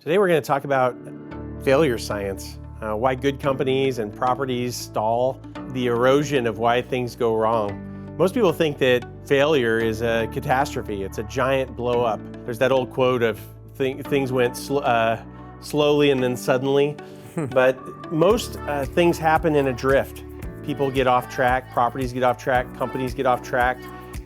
Today we're going to talk about failure science, why good companies and properties stall, the erosion of why things go wrong. Most people think that failure is a catastrophe. It's a giant blow up. There's that old quote of things went slowly and then suddenly. But most things happen in a drift. People get off track, properties get off track, companies get off track,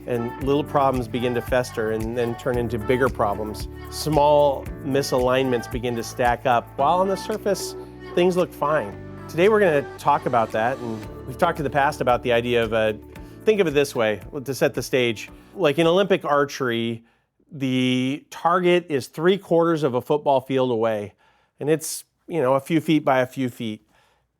and little problems begin to fester and then turn into bigger problems. Small misalignments begin to stack up, while on the surface, things look fine. Today we're going to talk about that, and we've talked in the past about the idea of, think of it this way, to set the stage. Like in Olympic archery, the target is 3/4 of a football field away, and it's, a few feet by a few feet.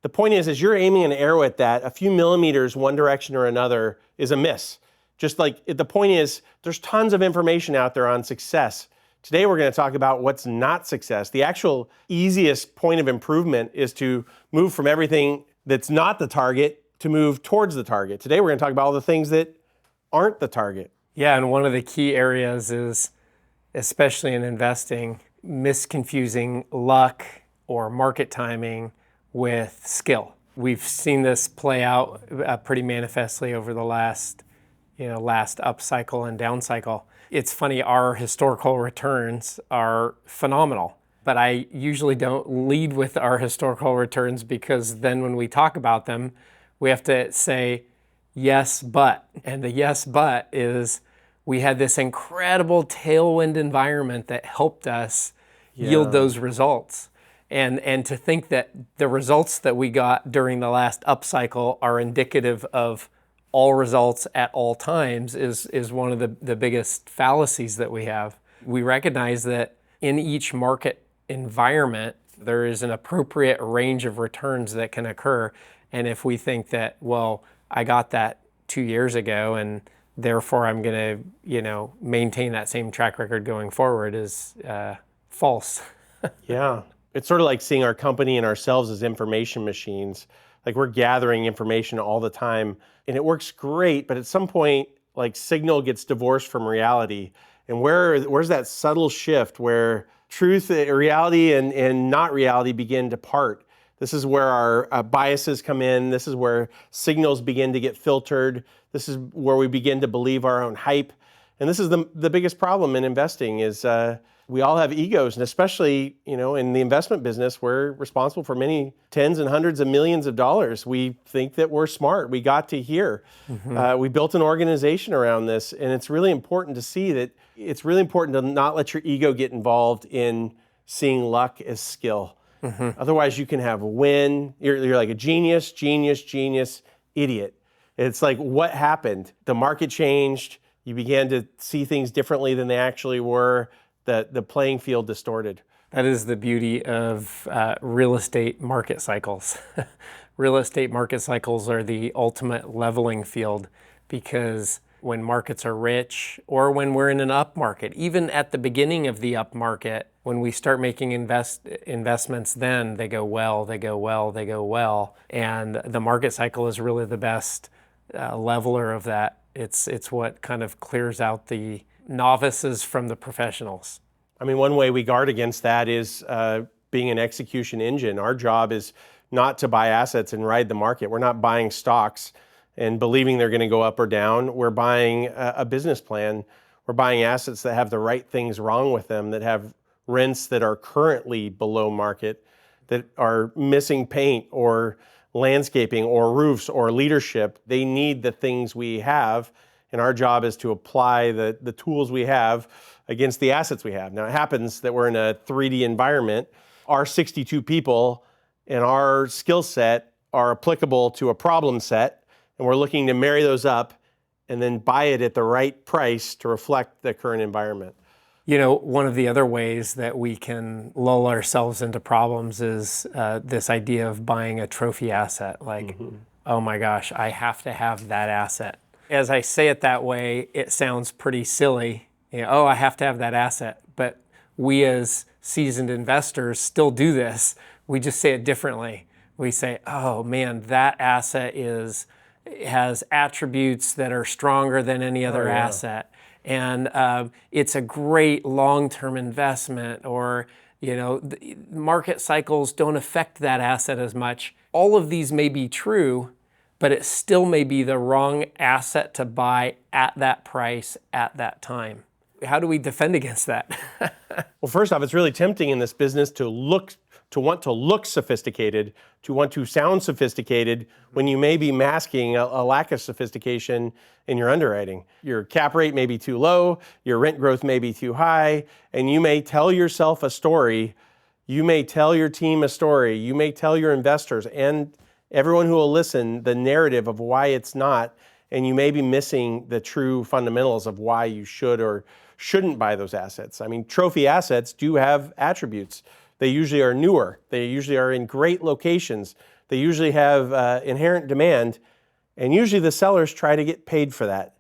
The point is, as you're aiming an arrow at that, a few millimeters one direction or another is a miss. Just like the point is, there's tons of information out there on success. Today we're going to talk about what's not success. The actual easiest point of improvement is to move from everything that's not the target to move towards the target. Today we're going to talk about all the things that aren't the target. Yeah, and one of the key areas is, especially in investing, misconfusing luck or market timing with skill. We've seen this play out pretty manifestly over the last up cycle and down cycle. It's funny, our historical returns are phenomenal, but I usually don't lead with our historical returns, because then when we talk about them, we have to say, yes, but. And the yes, but is we had this incredible tailwind environment that helped us yield those results. And to think that the results that we got during the last upcycle are indicative of all results at all times is one of the biggest fallacies that we have. We recognize that in each market environment, there is an appropriate range of returns that can occur. And if we think that, well, I got that 2 years ago and therefore I'm going to, maintain that same track record going forward, is false. Yeah. It's sort of like seeing our company and ourselves as information machines. Like we're gathering information all the time, and it works great, but at some point, like signal gets divorced from reality. And where's that subtle shift where truth, reality, and not reality begin to part? This is where our biases come in. This is where signals begin to get filtered. This is where we begin to believe our own hype. And this is the biggest problem in investing is we all have egos, and especially, in the investment business, we're responsible for many tens and hundreds of millions of dollars. We think that we're smart. We got to here. We built an organization around this, and it's really important to see that it's really important to not let your ego get involved in seeing luck as skill. Otherwise, you can have a win. You're like a genius, idiot. It's like, what happened? The market changed. You began to see things differently than they actually were. The playing field distorted. That is the beauty of real estate market cycles. Real estate market cycles are the ultimate leveling field, because when markets are rich, or when we're in an up market, even at the beginning of the up market, when we start making investments, then they go well. And the market cycle is really the best leveler of that. It's what kind of clears out the novices from the professionals. I mean, one way we guard against that is being an execution engine. Our job is not to buy assets and ride the market. We're not buying stocks and believing they're going to go up or down. We're buying a business plan. We're buying assets that have the right things wrong with them, that have rents that are currently below market, that are missing paint or landscaping or roofs or leadership. They need the things we have. And our job is to apply the tools we have against the assets we have. Now, it happens that we're in a 3D environment. Our 62 people and our skill set are applicable to a problem set, and we're looking to marry those up and then buy it at the right price to reflect the current environment. One of the other ways that we can lull ourselves into problems is this idea of buying a trophy asset. Like, oh my gosh, I have to have that asset. As I say it that way, it sounds pretty silly. I have to have that asset. But we as seasoned investors still do this. We just say it differently. We say, oh man, that asset has attributes that are stronger than any other asset. And it's a great long-term investment, or The market cycles don't affect that asset as much. All of these may be true, but it still may be the wrong asset to buy at that price at that time. How do we defend against that? Well, first off, it's really tempting in this business to want to look sophisticated, to want to sound sophisticated when you may be masking a lack of sophistication in your underwriting. Your cap rate may be too low, your rent growth may be too high, and you may tell yourself a story, you may tell your team a story, you may tell your investors and everyone who will listen the narrative of why it's not, and you may be missing the true fundamentals of why you should or shouldn't buy those assets. I mean, trophy assets do have attributes. They usually are newer. They usually are in great locations. They usually have inherent demand, and usually the sellers try to get paid for that.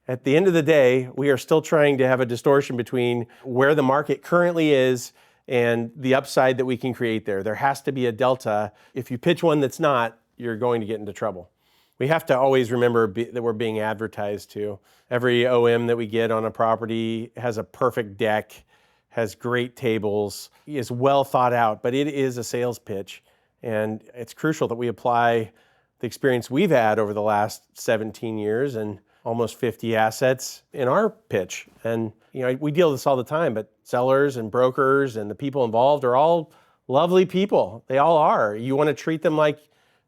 At the end of the day, we are still trying to have a distortion between where the market currently is and the upside that we can create there. There has to be a delta. If you pitch one that's not, you're going to get into trouble. We have to always remember that we're being advertised to. Every OM that we get on a property has a perfect deck, has great tables, is well thought out, but it is a sales pitch. And it's crucial that we apply the experience we've had over the last 17 years and almost 50 assets in our pitch. And we deal with this all the time, but sellers and brokers and the people involved are all lovely people. They all are. You want to treat them like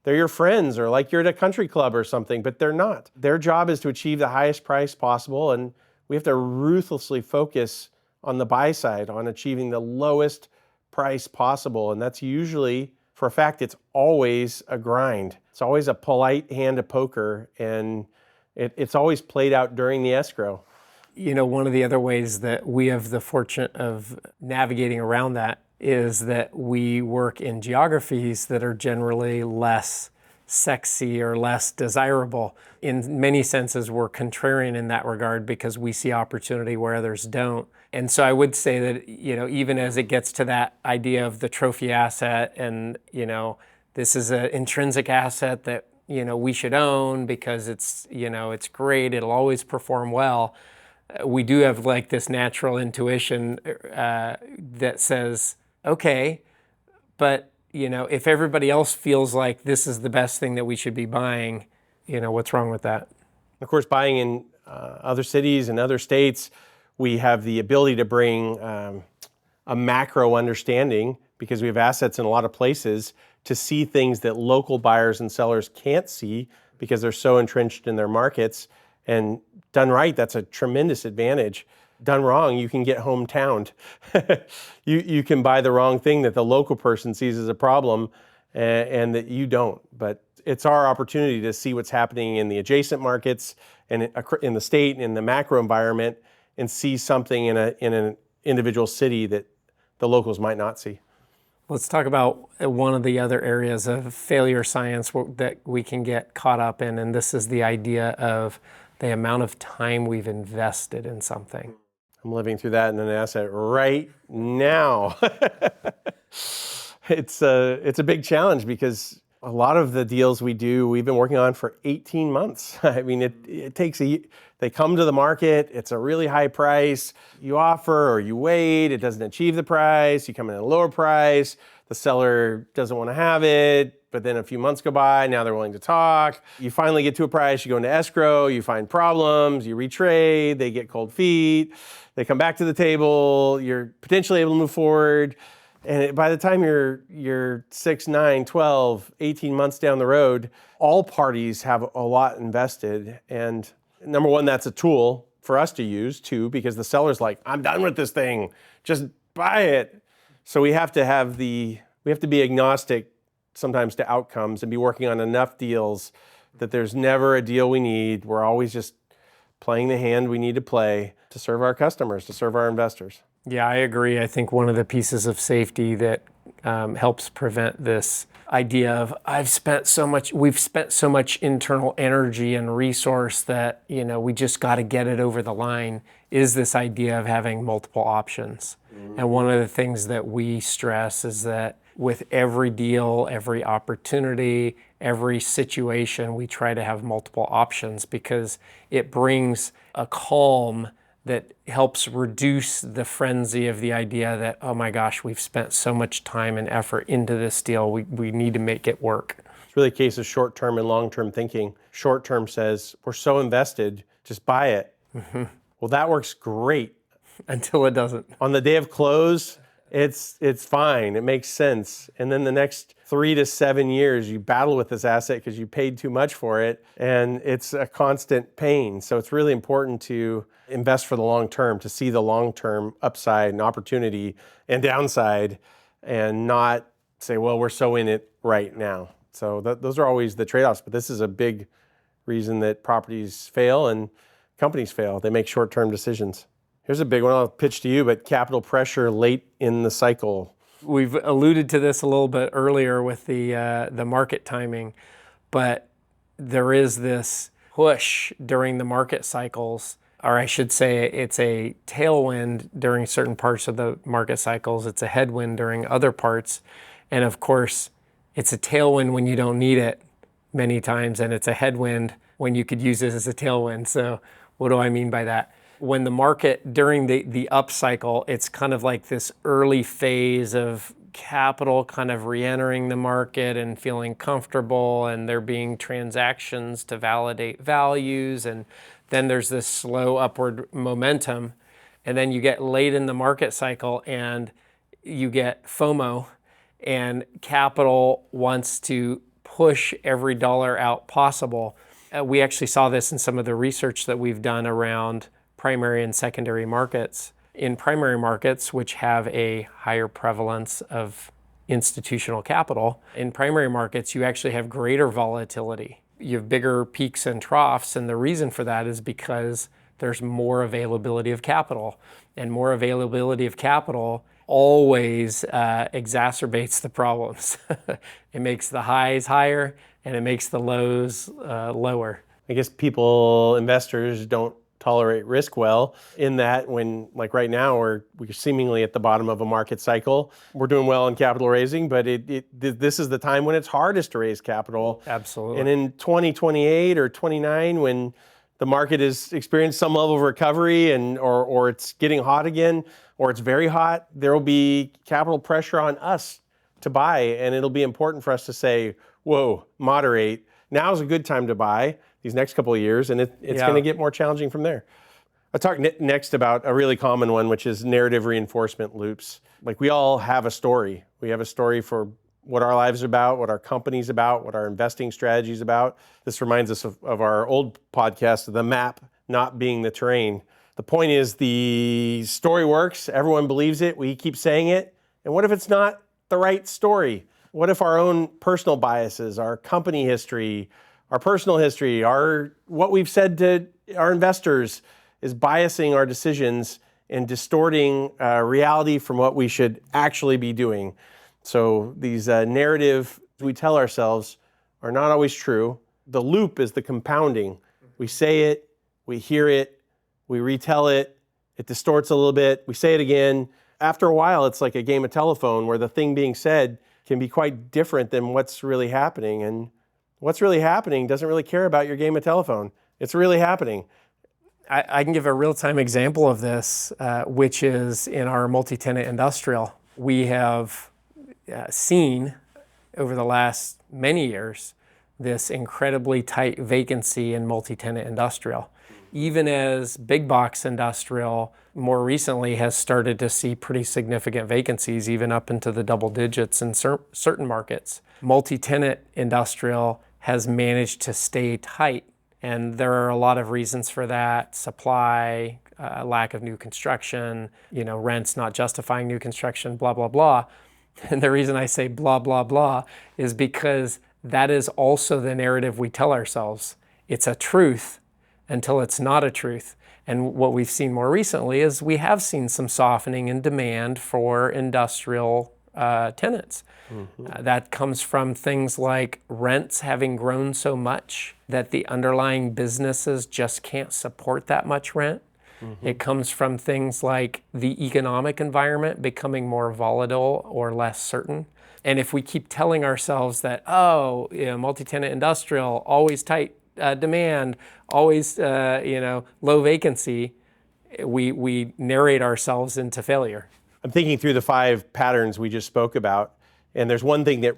they're your friends or like you're at a country club or something, but they're not. Their job is to achieve the highest price possible, and we have to ruthlessly focus on the buy side, on achieving the lowest price possible. And that's usually, for a fact, it's always a grind. It's always a polite hand of poker, and it's always played out during the escrow. One of the other ways that we have the fortune of navigating around that is that we work in geographies that are generally less sexy or less desirable. In many senses, we're contrarian in that regard because we see opportunity where others don't. And so I would say that, even as it gets to that idea of the trophy asset and, this is an intrinsic asset that, we should own because it's great, it'll always perform well. We do have like this natural intuition that says, okay, but if everybody else feels like this is the best thing that we should be buying, what's wrong with that? Of course, buying in other cities and other states, we have the ability to bring a macro understanding because we have assets in a lot of places to see things that local buyers and sellers can't see because they're so entrenched in their markets. And done right, that's a tremendous advantage. Done wrong, you can get hometowned. You can buy the wrong thing that the local person sees as a problem and that you don't. But it's our opportunity to see what's happening in the adjacent markets and in the state and in the macro environment and see something in an individual city that the locals might not see. Let's talk about one of the other areas of failure science that we can get caught up in, and this is the idea of the amount of time we've invested in something. I'm living through that in an asset right now. It's a big challenge because a lot of the deals we do, we've been working on for 18 months. I mean, it takes they come to the market, it's a really high price, you offer or you wait, it doesn't achieve the price, you come in at a lower price, the seller doesn't want to have it, but then a few months go by, now they're willing to talk. You finally get to a price, you go into escrow, you find problems, you retrade, they get cold feet, they come back to the table, you're potentially able to move forward. And by the time you're 6, 9, 12, 18 months down the road, all parties have a lot invested. And number one, that's a tool for us to use too, because the seller's like, I'm done with this thing, just buy it. So we have to be agnostic sometimes to outcomes and be working on enough deals that there's never a deal we need. We're always just playing the hand we need to play to serve our customers, to serve our investors. Yeah, I agree. I think one of the pieces of safety that helps prevent this idea of we've spent so much internal energy and resource that, we just got to get it over the line is this idea of having multiple options. Mm-hmm. And one of the things that we stress is that with every deal, every opportunity, every situation, we try to have multiple options because it brings a calm that helps reduce the frenzy of the idea that, oh my gosh, we've spent so much time and effort into this deal, we need to make it work. It's really a case of short-term and long-term thinking. Short-term says, we're so invested, just buy it. Well, that works great. Until it doesn't. On the day of close, it's fine, it makes sense. And then the next 3 to 7 years, you battle with this asset because you paid too much for it, and it's a constant pain. So it's really important to invest for the long term, to see the long-term upside and opportunity and downside, and not say, well, we're so in it right now. So those are always the trade-offs, but this is a big reason that properties fail and companies fail. They make short-term decisions. Here's a big one I'll pitch to you, but capital pressure late in the cycle. We've alluded to this a little bit earlier with the market timing, but there is this push during the market cycles, or I should say it's a tailwind during certain parts of the market cycles. It's a headwind during other parts. And of course, it's a tailwind when you don't need it many times, and it's a headwind when you could use it as a tailwind. So what do I mean by that? When the market, during the up cycle, it's kind of like this early phase of capital kind of re-entering the market and feeling comfortable, and there being transactions to validate values, and then there's this slow upward momentum. And then you get late in the market cycle and you get FOMO, and capital wants to push every dollar out possible. We actually saw this in some of the research that we've done around primary and secondary markets. In primary markets, which have a higher prevalence of institutional capital, in primary markets, you actually have greater volatility. You have bigger peaks and troughs, and the reason for that is because there's more availability of capital. And more availability of capital always exacerbates the problems. It makes the highs higher, and it makes the lows lower. I guess investors don't tolerate risk well, in that when, like right now, we're seemingly at the bottom of a market cycle. We're doing well in capital raising, but this is the time when it's hardest to raise capital. Absolutely. And in 2028 or 29, when the market has experienced some level of recovery, and or it's getting hot again, or it's very hot, there will be capital pressure on us to buy, and it'll be important for us to say, whoa, moderate. Now's a good time to buy these next couple of years, and it's going to get more challenging from there. I'll talk next about a really common one, which is narrative reinforcement loops. Like, we all have a story. We have a story for what our lives are about, what our company's about, what our investing strategy is about. This reminds us of our old podcast, The Map Not Being the Terrain. The point is, the story works, everyone believes it, we keep saying it, and what if it's not the right story? What if our own personal biases, our company history, our personal history, what we've said to our investors is biasing our decisions and distorting reality from what we should actually be doing? So these narratives we tell ourselves are not always true. The loop is the compounding. We say it, we hear it, we retell it, it distorts a little bit, we say it again. After a while, it's like a game of telephone where the thing being said can be quite different than what's really happening. And what's really happening doesn't really care about your game of telephone. It's really happening. I can give a real-time example of this, which is in our multi-tenant industrial. We have seen over the last many years this incredibly tight vacancy in multi-tenant industrial. Even as big box industrial more recently has started to see pretty significant vacancies, even up into the double digits in certain markets. Multi-tenant industrial has managed to stay tight, and there are a lot of reasons for that: supply, lack of new construction, rents not justifying new construction, blah, blah, blah. And the reason I say blah, blah, blah is because that is also the narrative we tell ourselves. It's a truth until it's not a truth. And what we've seen more recently is we have seen some softening in demand for industrial tenants. Mm-hmm. That comes from things like rents having grown so much that the underlying businesses just can't support that much rent. Mm-hmm. It comes from things like the economic environment becoming more volatile or less certain. And if we keep telling ourselves that, multi-tenant industrial, always tight demand, always low vacancy, we narrate ourselves into failure. I'm thinking through the 5 patterns we just spoke about, and there's one thing that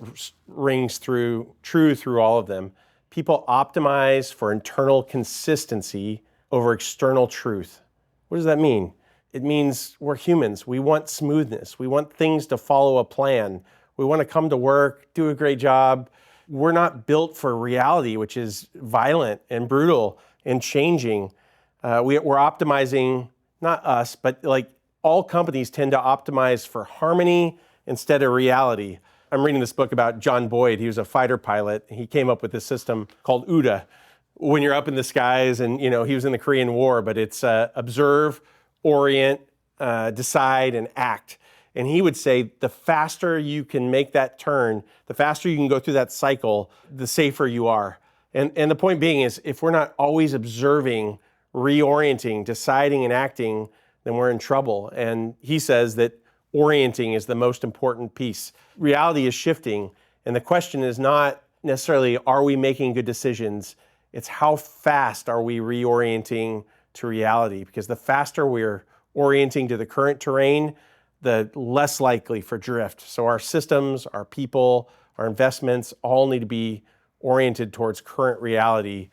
rings true through all of them. People optimize for internal consistency over external truth. What does that mean? It means we're humans. We want smoothness. We want things to follow a plan. We want to come to work, do a great job. We're not built for reality, which is violent and brutal and changing. We're optimizing, not us, but like all companies tend to optimize for harmony instead of reality. I'm reading this book about John Boyd. He was a fighter pilot. He came up with this system called OODA. When you're up in the skies, and he was in the Korean War, but it's observe, orient, decide, and act. And he would say the faster you can make that turn, the faster you can go through that cycle, the safer you are. And the point being is, if we're not always observing, reorienting, deciding, and acting, then we're in trouble. And he says that orienting is the most important piece. Reality is shifting, and the question is not necessarily, are we making good decisions? It's how fast are we reorienting to reality? Because the faster we're orienting to the current terrain, the less likely for drift. So our systems, our people, our investments all need to be oriented towards current reality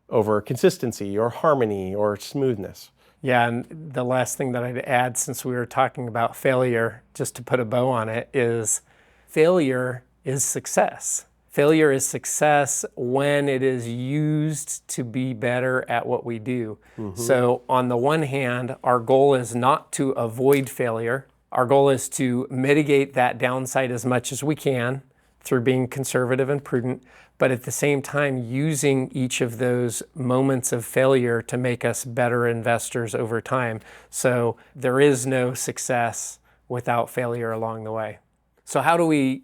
over consistency or harmony or smoothness. Yeah, and the last thing that I'd add, since we were talking about failure, just to put a bow on it, is failure is success. Failure is success when it is used to be better at what we do. Mm-hmm. So on the one hand, our goal is not to avoid failure. Our goal is to mitigate that downside as much as we can through being conservative and prudent, but at the same time using each of those moments of failure to make us better investors over time. So there is no success without failure along the way. So how do we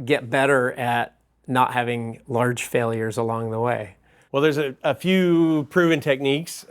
get better at not having large failures along the way? Well, there's a few proven techniques.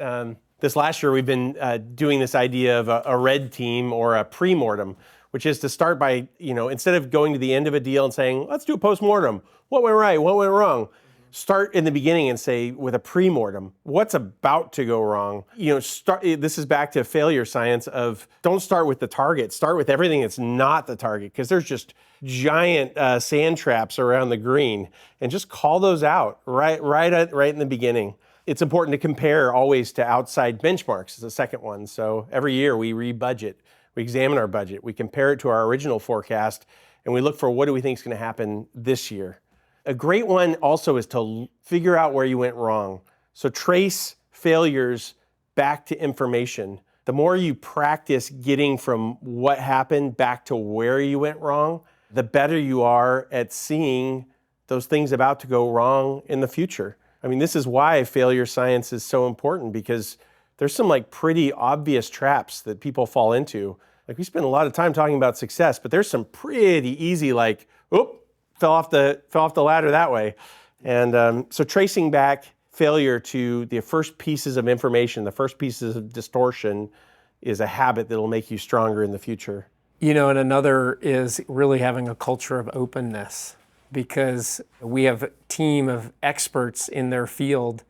This last year, we've been doing this idea of a red team or a pre-mortem, which is to start by, instead of going to the end of a deal and saying, let's do a post-mortem. What went right? What went wrong? Start in the beginning and say, with a pre-mortem, what's about to go wrong? This is back to failure science of don't start with the target. Start with everything that's not the target, because there's just giant sand traps around the green, and just call those out right in the beginning. It's important to compare always to outside benchmarks is the second one. So every year we re-budget, we examine our budget, we compare it to our original forecast, and we look for what do we think is going to happen this year. A great one also is to figure out where you went wrong. So trace failures back to information. The more you practice getting from what happened back to where you went wrong, the better you are at seeing those things about to go wrong in the future. I mean, this is why failure science is so important, because there's some pretty obvious traps that people fall into. We spend a lot of time talking about success, but there's some pretty easy fell off the ladder that way. And so tracing back failure to the first pieces of information, the first pieces of distortion, is a habit that'll make you stronger in the future. And another is really having a culture of openness, because we have a team of experts in their field,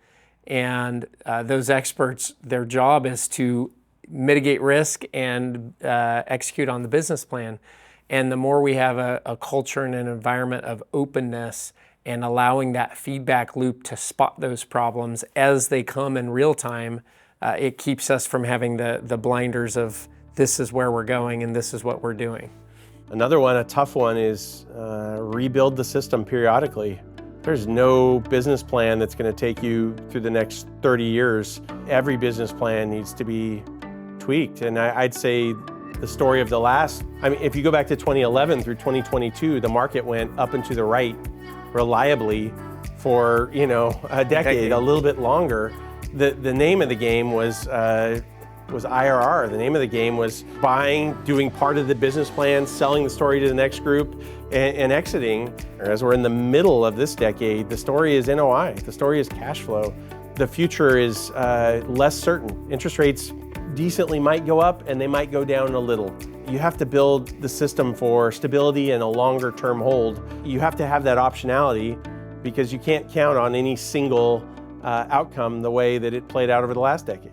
and those experts, their job is to mitigate risk and execute on the business plan. And the more we have a culture and an environment of openness and allowing that feedback loop to spot those problems as they come in real time, it keeps us from having the blinders of this is where we're going and this is what we're doing. Another one, a tough one, is rebuild the system periodically. There's no business plan that's going to take you through the next 30 years. Every business plan needs to be tweaked. And I'd say the story of if you go back to 2011 through 2022, the market went up and to the right reliably for, a decade, a little bit longer. The name of the game was IRR. The name of the game was buying, doing part of the business plan, selling the story to the next group, and exiting. As we're in the middle of this decade, the story is NOI. The story is cash flow. The future is less certain. Interest rates decently might go up and they might go down a little. You have to build the system for stability and a longer term hold. You have to have that optionality, because you can't count on any single outcome the way that it played out over the last decade.